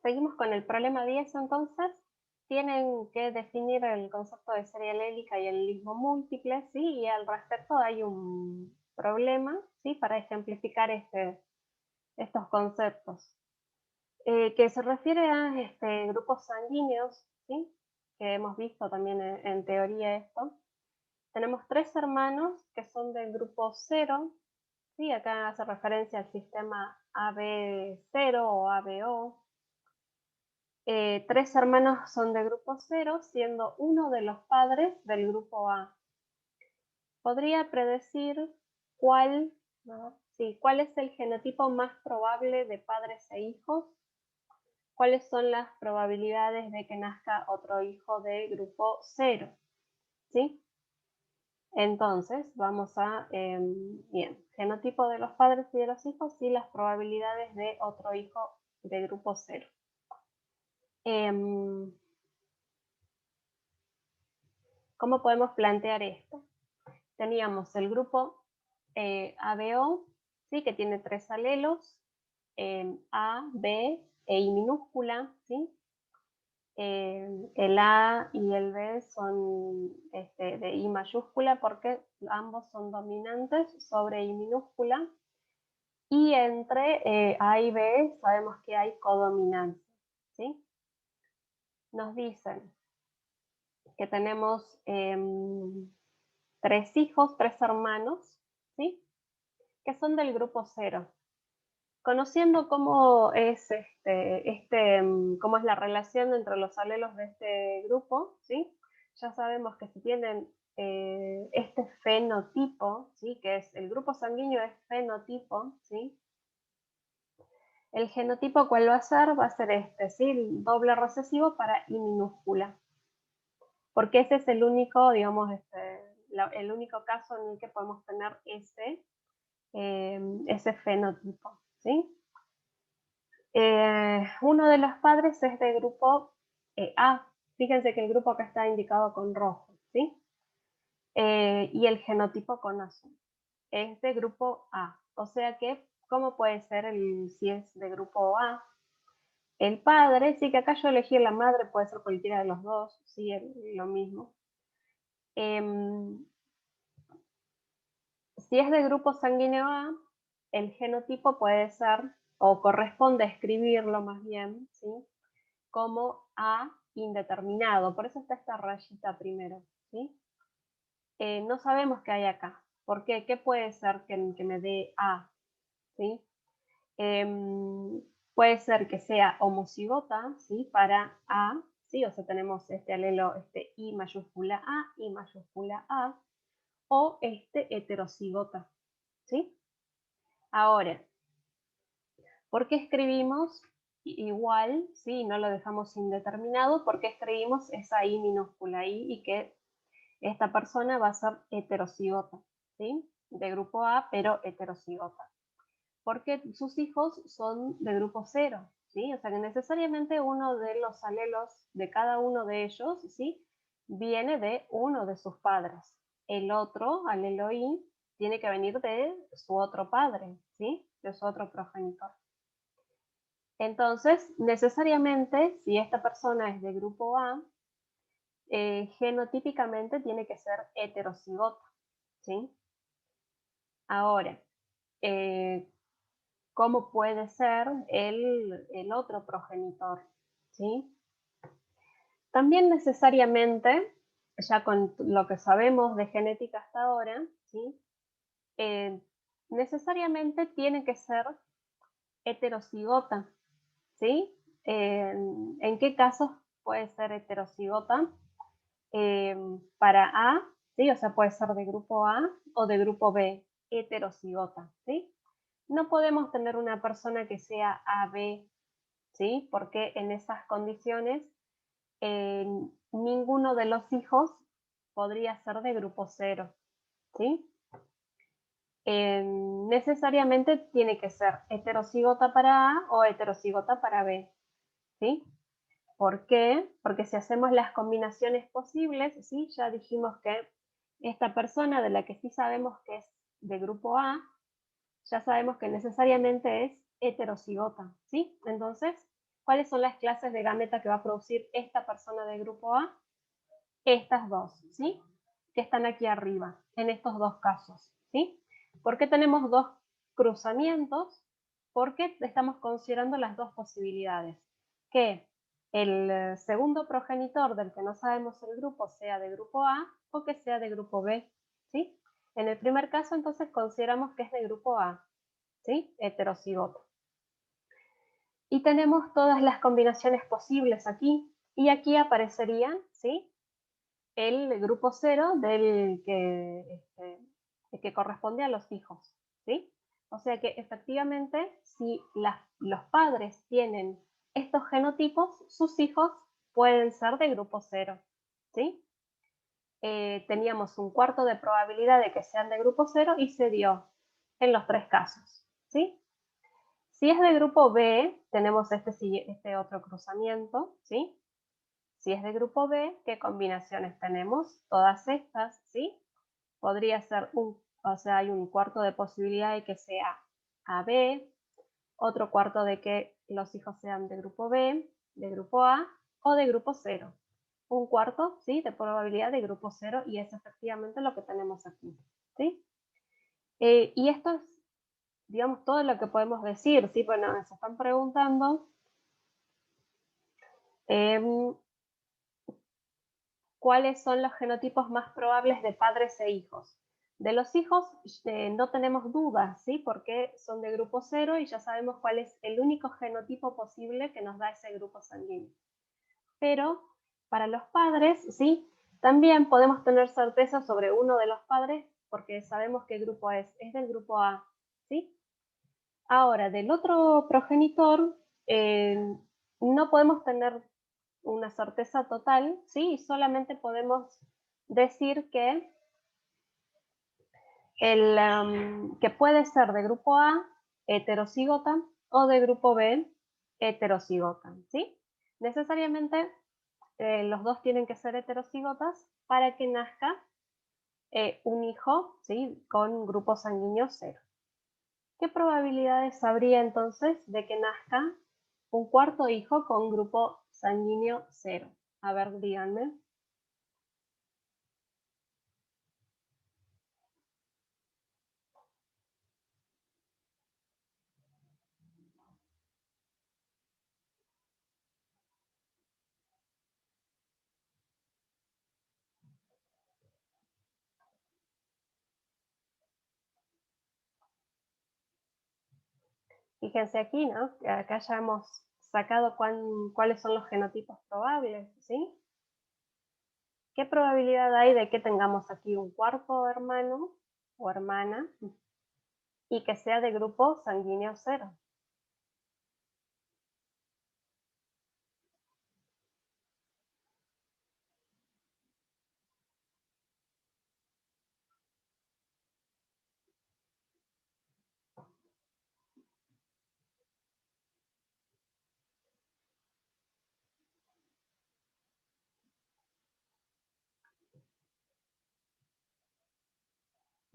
Seguimos con el problema 10, entonces. Tienen que definir el concepto de serie alélica y el alelismo múltiple, ¿sí? Y al respecto hay un problema, ¿sí? Para ejemplificar estos conceptos, que se refiere a grupos sanguíneos, ¿sí? Que hemos visto también en teoría esto. Tenemos 3 hermanos que son del grupo 0, ¿sí? Acá hace referencia al sistema AB0 o ABO. 3 hermanos son de grupo 0, siendo uno de los padres del grupo A. ¿Podría predecir cuál, no, sí, cuál es el genotipo más probable de padres e hijos? ¿Cuáles son las probabilidades de que nazca otro hijo de grupo 0? ¿Sí? Entonces, vamos a, bien, genotipo de los padres y de los hijos y las probabilidades de otro hijo de grupo 0. ¿Cómo podemos plantear esto? Teníamos el grupo ABO, ¿sí? Que tiene 3 alelos, A, B e I minúscula, ¿sí? El A y el B son de I mayúscula porque ambos son dominantes sobre I minúscula. Y entre A y B sabemos que hay codominancia, ¿sí? Nos dicen que tenemos 3 hijos, 3 hermanos, ¿sí? Que son del grupo 0. Conociendo cómo es, cómo es la relación entre los alelos de este grupo, ¿sí? Ya sabemos que si tienen este fenotipo, ¿sí? Que es el grupo sanguíneo es fenotipo, ¿sí? El genotipo, ¿cuál va a ser? Va a ser ¿sí? El doble recesivo para I minúscula. Porque ese es el único, digamos, el único caso en el que podemos tener ese fenotipo, ¿sí? Uno de los padres es de grupo A. Fíjense que el grupo acá está indicado con rojo, ¿sí? Y el genotipo con azul. Es de grupo A. O sea que, ¿cómo puede ser si es de grupo A? El padre, sí que acá yo elegí la madre, puede ser cualquiera de los dos, sí, lo mismo. Si es de grupo sanguíneo A, el genotipo puede ser, o corresponde a escribirlo más bien, ¿sí? Como A indeterminado, por eso está esta rayita primero, ¿sí? No sabemos qué hay acá. ¿Por qué? ¿Qué puede ser que me dé A? ¿Sí? Puede ser que sea homocigota, ¿sí? Para A, ¿sí? O sea, tenemos este alelo, I mayúscula A, o heterocigota, ¿sí? Ahora, ¿por qué escribimos igual, ¿sí? No lo dejamos indeterminado, porque escribimos esa I minúscula I y que esta persona va a ser heterocigota, ¿sí? De grupo A, pero heterocigota. Porque sus hijos son de grupo 0, ¿sí? O sea que necesariamente uno de los alelos de cada uno de ellos, ¿sí? Viene de uno de sus padres. El otro, alelo I, tiene que venir de su otro padre, ¿sí? De su otro progenitor. Entonces, necesariamente, si esta persona es de grupo A, genotípicamente tiene que ser heterocigota, ¿sí? Ahora, ¿cómo puede ser el otro progenitor? ¿Sí? También necesariamente, ya con lo que sabemos de genética hasta ahora, ¿sí? Necesariamente tiene que ser heterocigota, ¿sí? ¿En qué casos puede ser heterocigota? Para A, ¿sí? O sea, puede ser de grupo A o de grupo B, heterocigota, ¿sí? No podemos tener una persona que sea AB, ¿sí? Porque en esas condiciones ninguno de los hijos podría ser de grupo 0, ¿sí? Necesariamente tiene que ser heterocigota para A o heterocigota para B, ¿sí? ¿Por qué? Porque si hacemos las combinaciones posibles, ¿sí? Ya dijimos que esta persona de la que sí sabemos que es de grupo A, ya sabemos que necesariamente es heterocigota, ¿sí? Entonces, ¿Cuáles son las clases de gameta que va a producir esta persona de grupo A? Estas dos, ¿sí? Que están aquí arriba, en estos dos casos, ¿sí? ¿Por qué tenemos dos cruzamientos? Porque estamos considerando las dos posibilidades. Que el segundo progenitor del que no sabemos el grupo sea de grupo A o que sea de grupo B, ¿sí? En el primer caso, entonces, consideramos que es de grupo A, ¿sí? Heterocigoto. Y tenemos todas las combinaciones posibles aquí. Y aquí aparecerían, ¿sí? El grupo 0 del que corresponde a los hijos, ¿sí? O sea que efectivamente, si los padres tienen estos genotipos, sus hijos pueden ser de grupo 0, ¿sí? Teníamos un cuarto de probabilidad de que sean de grupo 0 y se dio en los tres casos, ¿sí? Si es de grupo B, tenemos este otro cruzamiento, ¿sí? Si es de grupo B, ¿qué combinaciones tenemos? Todas estas, ¿sí? Podría ser hay un cuarto de posibilidad de que sea AB, otro cuarto de que los hijos sean de grupo B, de grupo A o de grupo 0. Un cuarto, ¿sí? De probabilidad de grupo 0 y es efectivamente lo que tenemos aquí, ¿sí? Y esto es, digamos, todo lo que podemos decir, ¿sí? Bueno, nos están preguntando cuáles son los genotipos más probables de padres e hijos. De los hijos no tenemos dudas, ¿sí? Porque son de grupo 0 y ya sabemos cuál es el único genotipo posible que nos da ese grupo sanguíneo. Pero para los padres, ¿sí? También podemos tener certeza sobre uno de los padres porque sabemos qué grupo es del grupo A, ¿sí? Ahora, del otro progenitor, no podemos tener una certeza total, ¿sí? Solamente podemos decir que, que puede ser de grupo A, heterocigota, o de grupo B, heterocigota, ¿sí? Necesariamente los dos tienen que ser heterocigotas para que nazca un hijo, ¿sí? Con grupo sanguíneo 0. ¿Qué probabilidades habría entonces de que nazca un cuarto hijo con grupo sanguíneo 0? A ver, díganme. Fíjense aquí, ¿no? Que acá ya hemos sacado cuáles son los genotipos probables, ¿sí? ¿Qué probabilidad hay de que tengamos aquí un cuarto hermano o hermana y que sea de grupo sanguíneo 0?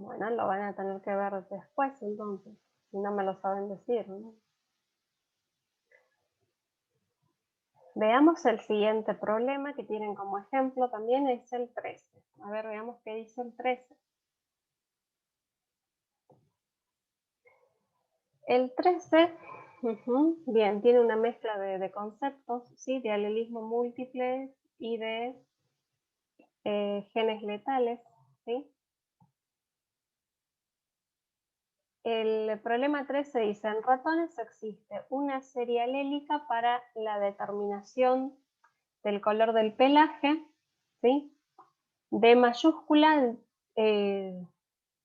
Bueno, lo van a tener que ver después entonces, si no me lo saben decir, ¿no? Veamos el siguiente problema que tienen como ejemplo también, es el 13. A ver, veamos qué dice el 13. El 13, bien, tiene una mezcla de conceptos, ¿sí? De alelismo múltiple y de genes letales, ¿sí? El problema 13 dice, en ratones existe una serie alélica para la determinación del color del pelaje, ¿sí? D mayúscula se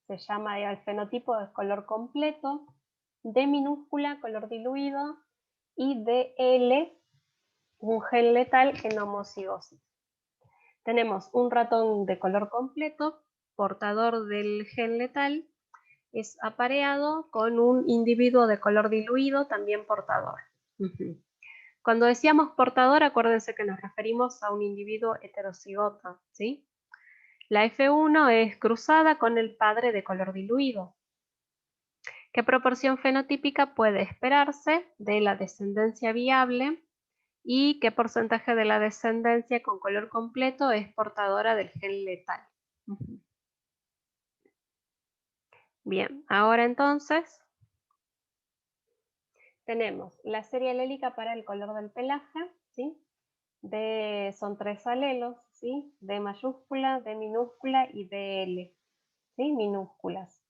llama el fenotipo de color completo, D minúscula color diluido y DL un gen letal en homocigosis. Tenemos un ratón de color completo, portador del gen letal, es apareado con un individuo de color diluido, también portador. Cuando decíamos portador, acuérdense que nos referimos a un individuo heterocigota, ¿sí? La F1 es cruzada con el padre de color diluido. ¿Qué proporción fenotípica puede esperarse de la descendencia viable y qué porcentaje de la descendencia con color completo es portadora del gen letal. Ujú. Bien, ahora entonces tenemos la serie alélica para el color del pelaje, ¿sí? Son 3 alelos, ¿sí? D mayúscula, D minúscula y DL, ¿sí? Minúsculas.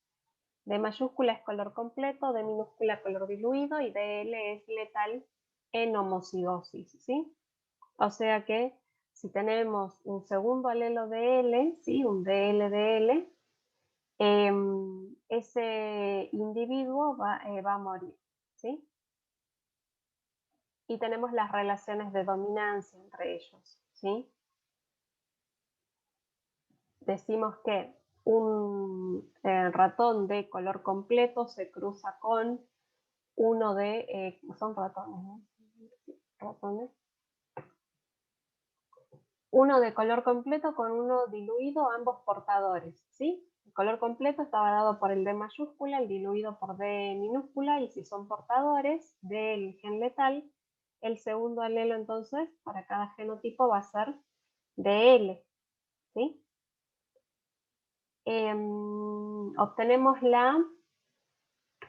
D mayúscula es color completo, D minúscula color diluido y DL es letal en homocigosis, ¿sí? O sea que si tenemos un segundo alelo DL, ¿sí? Un DL-DL, ese individuo va a morir, ¿sí? Y tenemos las relaciones de dominancia entre ellos, ¿sí? Decimos que un ratón de color completo se cruza con uno de, son ratones, ¿no? Ratones. Uno de color completo con uno diluido, ambos portadores, ¿sí? El color completo estaba dado por el D mayúscula, el diluido por D minúscula, y si son portadores del gen letal, el segundo alelo entonces para cada genotipo va a ser DL, ¿sí? Obtenemos la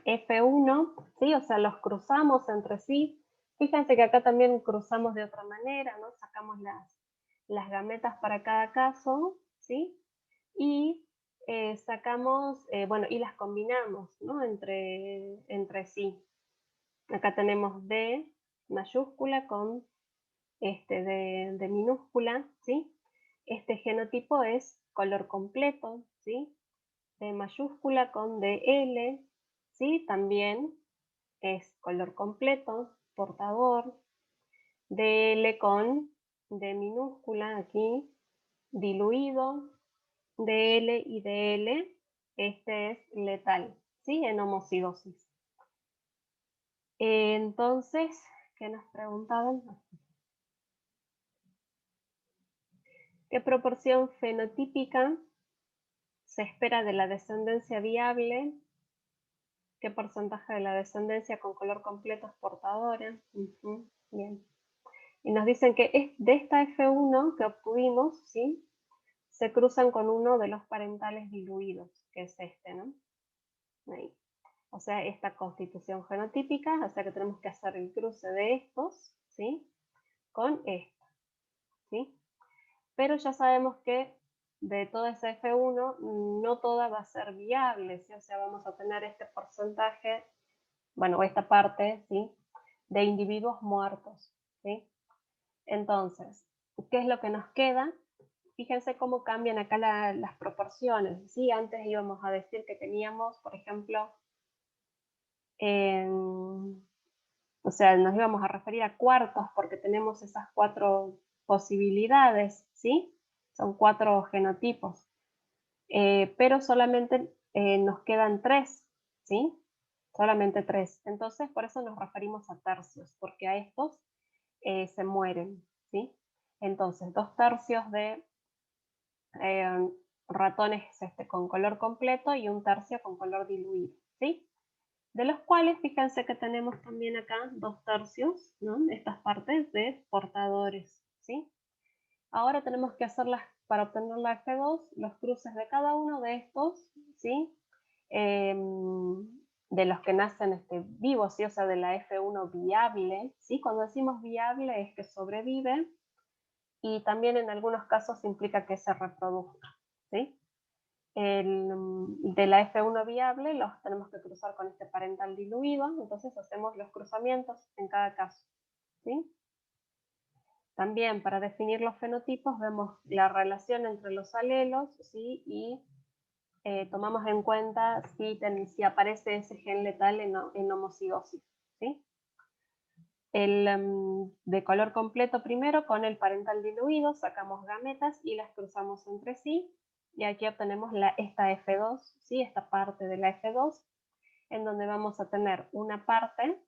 F1, ¿sí? O sea, los cruzamos entre sí. Fíjense que acá también cruzamos de otra manera, ¿no? Sacamos las gametas para cada caso, ¿sí? Y sacamos, bueno, y las combinamos, ¿no? Entre sí. Acá tenemos D mayúscula con de minúscula, ¿sí? Este genotipo es color completo, ¿sí? D mayúscula con DL, ¿sí? También es color completo, portador. DL con D minúscula aquí, diluido. DL y DL, este es letal, ¿sí? En homocigosis. Entonces, ¿qué nos preguntaban? ¿Qué proporción fenotípica se espera de la descendencia viable? ¿Qué porcentaje de la descendencia con color completo es portadora? Bien. Y nos dicen que de esta F1 que obtuvimos, ¿sí? Se cruzan con uno de los parentales diluidos, que es este, ¿no? Ahí. O sea, esta constitución genotípica, o sea que tenemos que hacer el cruce de estos, ¿sí? Con esta, ¿sí? Pero ya sabemos que de toda esa F1, no toda va a ser viable, ¿sí? O sea, vamos a tener este porcentaje, bueno, esta parte, ¿sí? De individuos muertos, ¿sí? Entonces, ¿qué es lo que nos queda? Fíjense cómo cambian acá las proporciones, ¿sí? Antes íbamos a decir que teníamos, por ejemplo, o sea, nos íbamos a referir a cuartos porque tenemos esas 4 posibilidades, ¿sí? Son 4 genotipos, pero solamente nos quedan 3, ¿sí? Solamente 3. Entonces, por eso nos referimos a tercios, porque a estos se mueren, ¿sí? Entonces, 2/3 de ratones con color completo y 1/3 con color diluido, ¿sí? De los cuales, fíjense que tenemos también acá 2/3, ¿no? Estas partes de portadores, ¿sí? Ahora tenemos que hacerlas, para obtener la F2, los cruces de cada uno de estos, ¿sí? De los que nacen vivos, ¿sí? O sea, de la F1 viable, ¿sí? Cuando decimos viable es que sobrevive, y también en algunos casos implica que se reproduzca, ¿sí? De la F1 viable los tenemos que cruzar con este parental diluido, entonces hacemos los cruzamientos en cada caso, ¿sí? También para definir los fenotipos vemos la relación entre los alelos, ¿sí? Y tomamos en cuenta si aparece ese gen letal en homocigosis, ¿sí? De color completo primero con el parental diluido sacamos gametas y las cruzamos entre sí, y aquí obtenemos esta F2, ¿sí? Esta parte de la F2, en donde vamos a tener una parte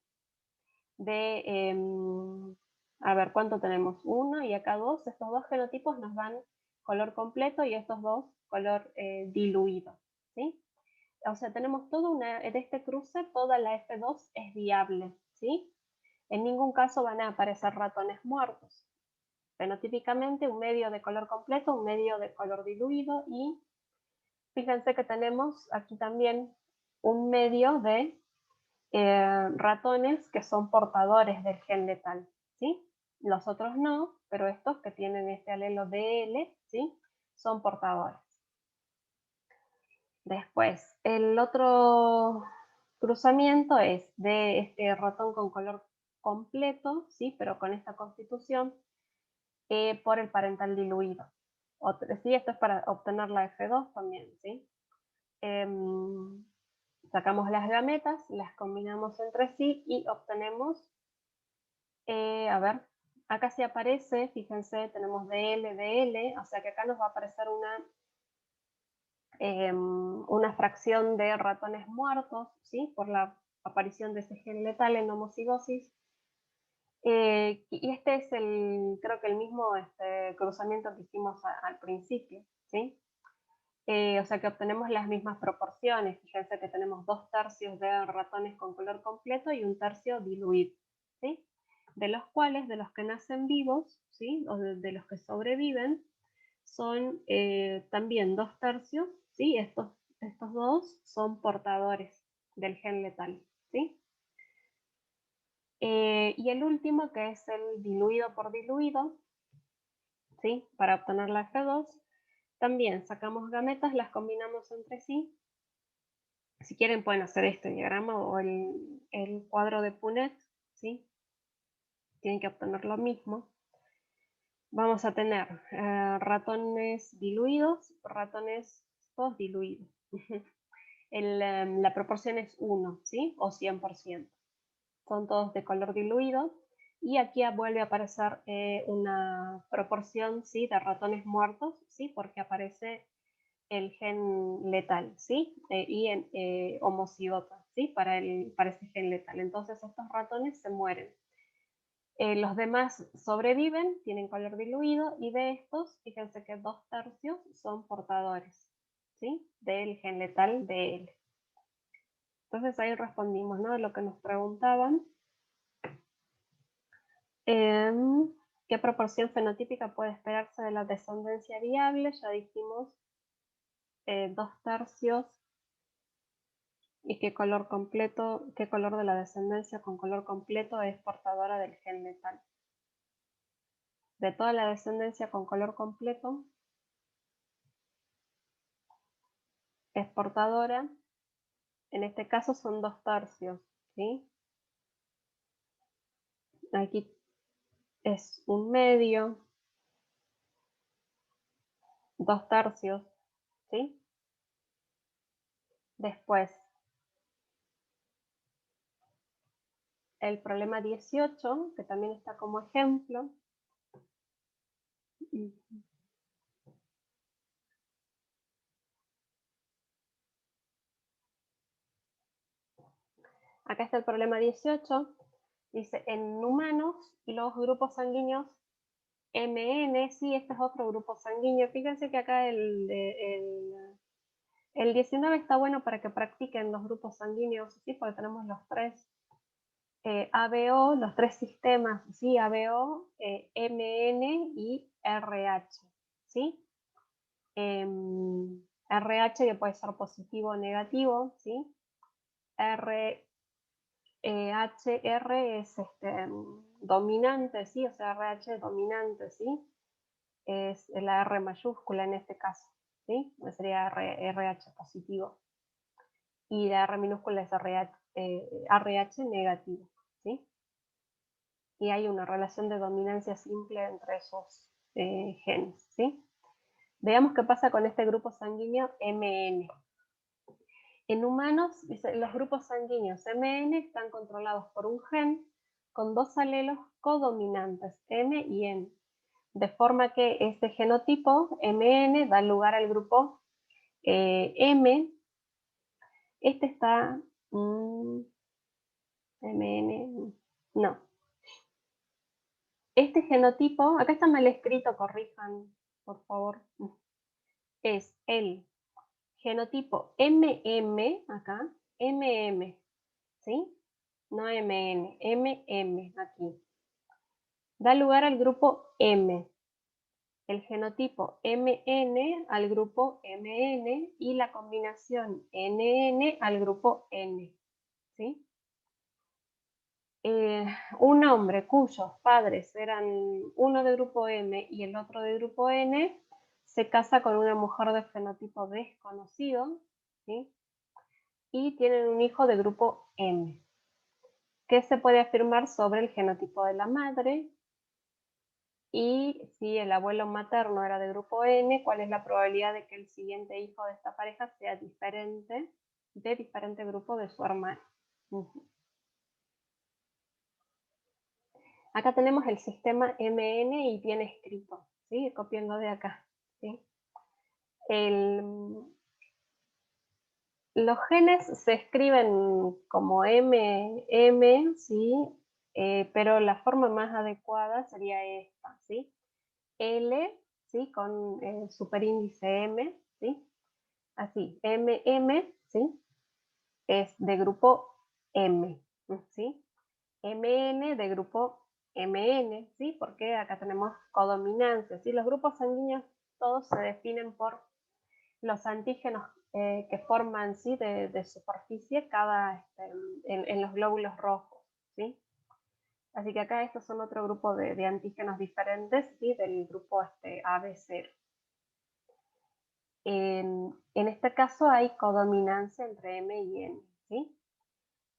de, a ver, ¿cuánto tenemos? 1 y acá 2, estos 2 genotipos nos dan color completo y estos 2 color diluido, ¿sí? O sea, tenemos de este cruce, toda la F2 es viable, ¿sí? En ningún caso van a aparecer ratones muertos. Fenotípicamente un medio de color completo, un medio de color diluido y fíjense que tenemos aquí también un medio de ratones que son portadores del gen letal, ¿sí? Los otros no, pero estos que tienen este alelo DL, ¿sí? Son portadores. Después, el otro cruzamiento es de este ratón con color completo, ¿sí? Pero con esta constitución, por el parental diluido. Sí, esto es para obtener la F2 también, ¿sí? Sacamos las gametas, las combinamos entre sí y obtenemos, a ver, acá sí aparece, fíjense, tenemos DL, DL, o sea que acá nos va a aparecer una fracción de ratones muertos, ¿sí? Por la aparición de ese gen letal en homocigosis. Y este es creo que el mismo cruzamiento que hicimos al principio, ¿sí? O sea que obtenemos las mismas proporciones. Fíjense que tenemos 2/3 de ratones con color completo y 1/3 diluido, ¿sí? De los cuales, de los que nacen vivos, ¿sí? O de los que sobreviven, son también 2/3, ¿sí? Estos dos son portadores del gen letal, ¿sí? Y el último, que es el diluido por diluido, ¿sí? Para obtener la F2, también sacamos gametas, las combinamos entre sí. Si quieren pueden hacer este diagrama o el cuadro de Punnett, ¿sí? Tienen que obtener lo mismo. Vamos a tener ratones diluidos, ratones todos diluidos. La proporción es 1, ¿sí? O 100%. Son todos de color diluido. Y aquí vuelve a aparecer una proporción, ¿sí? De ratones muertos, ¿sí? Porque aparece el gen letal, ¿sí? Y en homocigota, ¿sí? Para ese gen letal. Entonces estos ratones se mueren. Los demás sobreviven, tienen color diluido, y de estos, fíjense que 2/3 son portadores, ¿sí? Del gen letal de él. Entonces ahí respondimos, ¿no? Lo que nos preguntaban. ¿Qué proporción fenotípica puede esperarse de la descendencia viable? Ya dijimos 2/3. ¿Y qué color completo, qué color de la descendencia con color completo es portadora del gen letal? De toda la descendencia con color completo es portadora, en este caso son 2/3, ¿sí? Aquí es un medio, 2/3, ¿sí? Después, el problema 18, que también está como ejemplo. Acá está el problema 18. Dice, en humanos, los grupos sanguíneos MN, sí, este es otro grupo sanguíneo. Fíjense que acá el 19 está bueno para que practiquen los grupos sanguíneos, ¿sí? Porque tenemos los tres ABO, los tres sistemas, ¿sí? ABO, MN y RH, ¿sí? RH que puede ser positivo o negativo, ¿sí? HR es dominante, ¿sí? O sea, RH dominante, ¿sí? Es la R mayúscula en este caso, ¿sí? Sería RH positivo. Y la R minúscula es RH negativo, ¿sí? Y hay una relación de dominancia simple entre esos genes, ¿sí? Veamos qué pasa con este grupo sanguíneo MN. En humanos, los grupos sanguíneos MN están controlados por un gen con dos alelos codominantes, M y N, de forma que este genotipo MN da lugar al grupo M. Este está MN, no. Este genotipo, acá está mal escrito, corrijan, por favor. Es el genotipo MM, acá, MM, ¿sí? no MN, MM aquí. Da lugar al grupo M. El genotipo MN al grupo MN y la combinación NN al grupo N. ¿Sí? Un hombre cuyos padres eran uno de grupo M y el otro de grupo N se casa con una mujer de fenotipo desconocido, ¿sí? Y tienen un hijo de grupo M. ¿Qué se puede afirmar sobre el genotipo de la madre? Y si el abuelo materno era de grupo N, ¿cuál es la probabilidad de que el siguiente hijo de esta pareja sea diferente, de diferente grupo de su hermano? Acá tenemos el sistema MN y bien escrito, ¿sí? Copiando de acá, ¿sí? Los genes se escriben como MM, ¿sí? Pero la forma más adecuada sería esta, ¿sí? L, ¿sí? Con el superíndice M, ¿sí? Así, MM, ¿sí? Es de grupo M, ¿sí? MN de grupo MN, ¿sí? Porque acá tenemos codominancia, ¿sí? Los grupos sanguíneos todos se definen por los antígenos que forman, ¿sí? De superficie en los glóbulos rojos, ¿sí? Así que acá estos son otro grupo de antígenos diferentes, ¿sí? Del grupo AB0. En este caso hay codominancia entre M y N, ¿sí?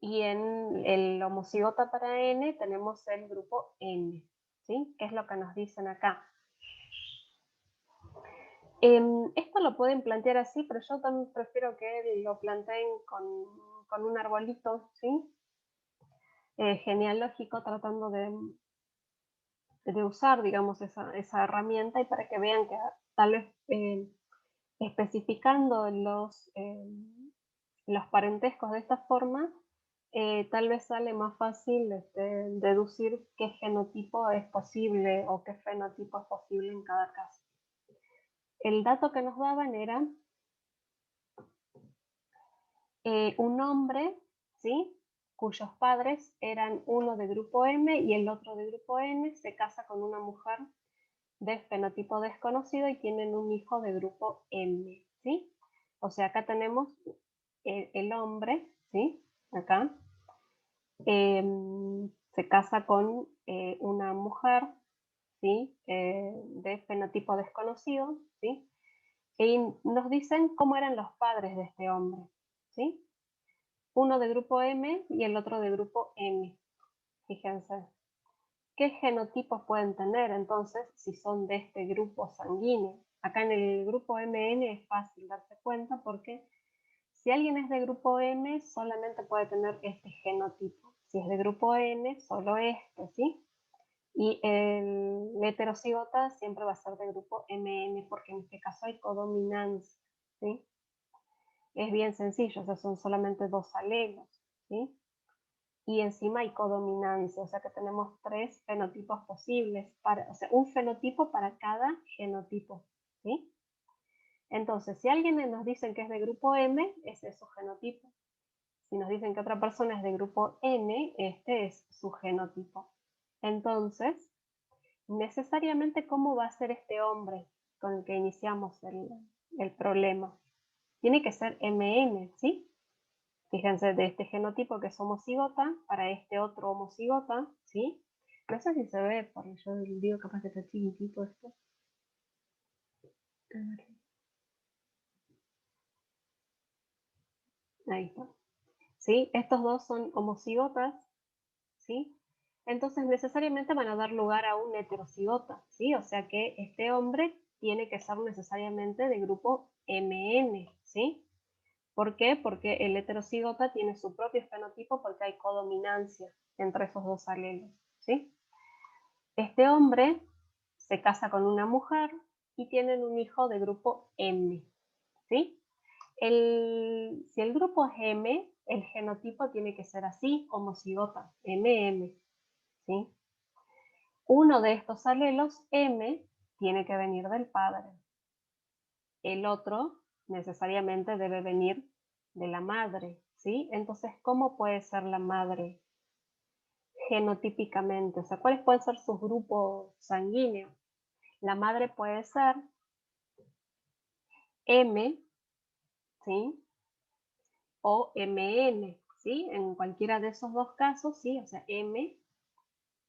Y en el homocigota para N tenemos el grupo N, ¿sí? ¿Qué es lo que nos dicen acá? Esto lo pueden plantear así, pero yo también prefiero que lo planteen con un arbolito, ¿sí? Genealógico, tratando de usar, digamos, esa herramienta y para que vean que tal vez especificando los parentescos de esta forma, tal vez sale más fácil deducir qué genotipo es posible o qué fenotipo es posible en cada caso. El dato que nos daban era un hombre, ¿sí? Cuyos padres eran uno de grupo M y el otro de grupo N, se casa con una mujer de fenotipo desconocido y tienen un hijo de grupo M, ¿sí? O sea, acá tenemos el hombre, ¿sí? Acá, se casa con una mujer, ¿sí? De fenotipo desconocido, ¿sí? Y nos dicen cómo eran los padres de este hombre, ¿sí? Uno de grupo M y el otro de grupo M. Fíjense. ¿Qué genotipos pueden tener entonces si son de este grupo sanguíneo? Acá en el grupo MN es fácil darse cuenta porque si alguien es de grupo M solamente puede tener este genotipo. Si es de grupo N, solo este, ¿sí? Y el heterocigota siempre va a ser de grupo MN porque en este caso hay codominancia, ¿sí? Es bien sencillo, o sea, son solamente dos alelos, ¿sí? Y encima hay codominancia, o sea que tenemos tres fenotipos posibles, o sea, un fenotipo para cada genotipo, ¿sí? Entonces, si alguien nos dice que es de grupo M, ese es su genotipo. Si nos dicen que otra persona es de grupo N, este es su genotipo. Entonces, necesariamente, ¿cómo va a ser este hombre con el que iniciamos el problema? Tiene que ser MN, ¿sí? Fíjense, de este genotipo que es homocigota, para este otro homocigota, ¿sí? No sé si se ve, porque yo digo capaz que está chiquitito esto. Ahí está. ¿Sí? Estos dos son homocigotas, ¿sí? Entonces necesariamente van a dar lugar a un heterocigota, ¿sí? O sea que este hombre tiene que ser necesariamente de grupo MN, ¿sí? ¿Por qué? Porque el heterocigota tiene su propio fenotipo porque hay codominancia entre esos dos alelos, ¿sí? Este hombre se casa con una mujer y tienen un hijo de grupo M, ¿sí? Si el grupo es M, el genotipo tiene que ser así, homocigota, MM, ¿sí? Uno de estos alelos, M, tiene que venir del padre. El otro necesariamente debe venir de la madre, ¿sí? Entonces, ¿cómo puede ser la madre? genotípicamente, o sea, ¿cuáles pueden ser sus grupos sanguíneos? La madre puede ser M, ¿sí? O MN, ¿sí? En cualquiera de esos dos casos, ¿sí? O sea, M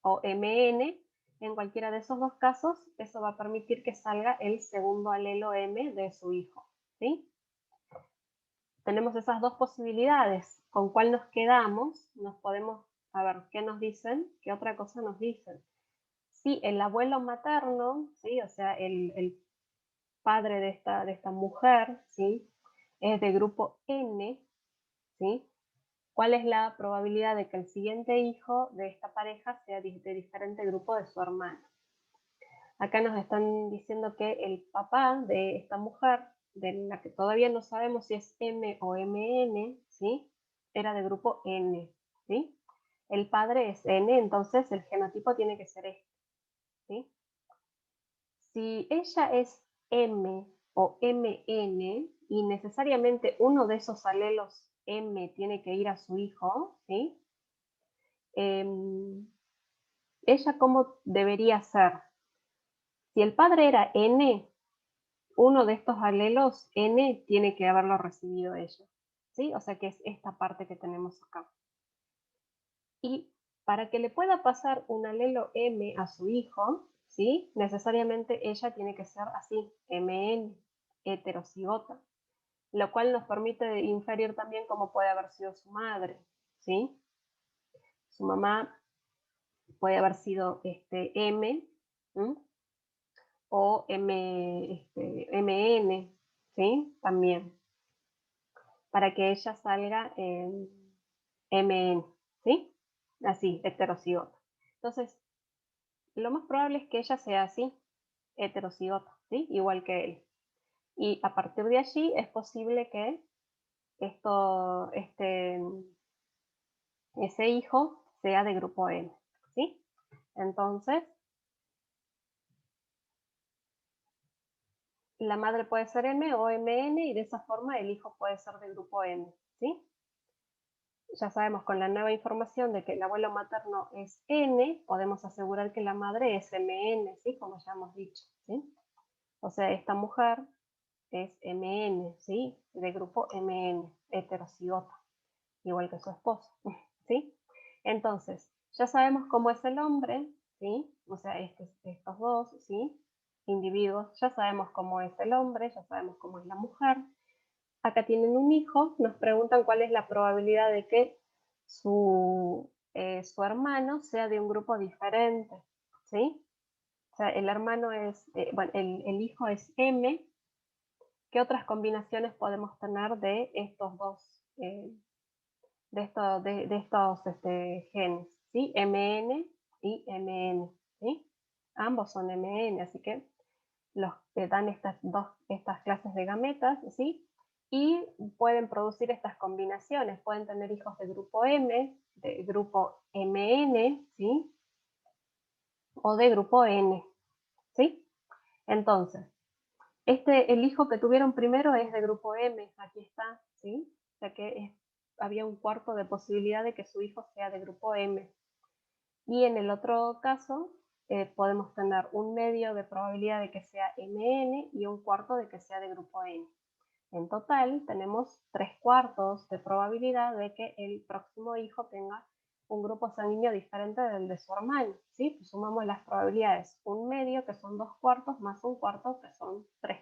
o MN, en cualquiera de esos dos casos, eso va a permitir que salga el segundo alelo M de su hijo, ¿sí? Tenemos esas dos posibilidades. ¿Con cuál nos quedamos? Nos podemos, a ver, ¿qué nos dicen? ¿Qué otra cosa nos dicen? Sí, el abuelo materno, ¿sí? O sea, el padre de esta mujer, ¿sí? Es de grupo N, ¿sí? ¿Cuál es la probabilidad de que el siguiente hijo de esta pareja sea de diferente grupo de su hermano? Acá nos están diciendo que el papá de esta mujer, de la que todavía no sabemos si es M o MN, ¿sí? Era de grupo N, ¿sí? El padre es N, entonces el genotipo tiene que ser este, ¿sí? Si ella es M o MN y necesariamente uno de esos alelos M tiene que ir a su hijo, ¿sí? ¿Ella cómo debería ser? Si el padre era N, uno de estos alelos N tiene que haberlo recibido ella, ¿sí? O sea que es esta parte que tenemos acá. Y para que le pueda pasar un alelo M a su hijo, ¿sí? Necesariamente ella tiene que ser así, MN, heterocigota, lo cual nos permite inferir también cómo puede haber sido su madre, ¿sí? Su mamá puede haber sido M, ¿m? O MN, ¿sí? También, para que ella salga en MN, ¿sí? Así, heterocigota. Entonces, lo más probable es que ella sea así, heterocigota, ¿sí? Igual que él. Y a partir de allí es posible que ese hijo sea de grupo M, ¿sí? Entonces, la madre puede ser M o MN y de esa forma el hijo puede ser de grupo M, ¿sí? Ya sabemos con la nueva información de que el abuelo materno es N, podemos asegurar que la madre es MN, ¿sí? Como ya hemos dicho, ¿sí? O sea, esta mujer es MN, ¿sí? De grupo MN, heterocigota, igual que su esposo, ¿sí? Entonces, ya sabemos cómo es el hombre, ¿sí? O sea, estos dos, ¿sí? Individuos, ya sabemos cómo es el hombre, ya sabemos cómo es la mujer. Acá tienen un hijo, nos preguntan cuál es la probabilidad de que su hermano sea de un grupo diferente, ¿sí? O sea, el hermano es, bueno, el hijo es M. ¿Qué otras combinaciones podemos tener de estos dos, de estos genes? ¿Sí? MN y MN, ¿sí? Ambos son MN, así que los que dan estas clases de gametas, ¿sí? Y pueden producir estas combinaciones, pueden tener hijos de grupo M, de grupo MN, ¿sí? O de grupo N, ¿sí? Entonces, el hijo que tuvieron primero es de grupo M, aquí está, ¿sí? O sea que había un cuarto de posibilidad de que su hijo sea de grupo M. Y en el otro caso, podemos tener un medio de probabilidad de que sea MN y un cuarto de que sea de grupo N. En total, tenemos 3/4 de probabilidad de que el próximo hijo tenga un grupo sanguíneo diferente del de su hermano, ¿sí? Pues sumamos las probabilidades, un medio que son 2/4 más un cuarto que son 3/4.